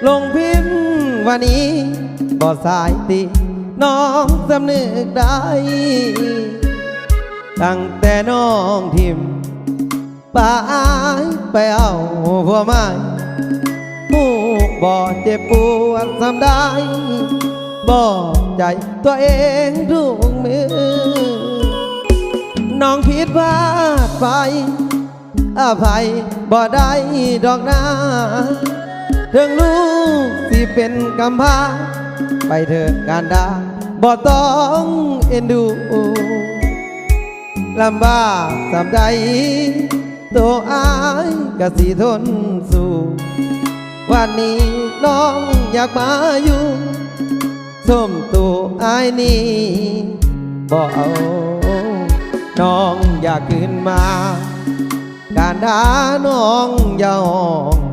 ลงพิมพ์วันนี้บ่สายติน้องสำนึกได้ตั้งแต่น้องทิมไปเอาผัวใหม่หูบ่เจ็บปวดซ้ำได้บอกใจตัวเองทุกมือน้องผิดพลาดไปอภัยบ่ได้ดอกนาถึงลูกที่เป็นกำพร้าไปเถิดการดาบ่ต้องเอ็นดูลำบากสำใดตัวอายก็สิทนสู้วันนี้น้องอยากมาอยู่ส้มตัวอายนี่บ่เอาน้องอยากขึ้นมาการด่าน้องอย่าห้อง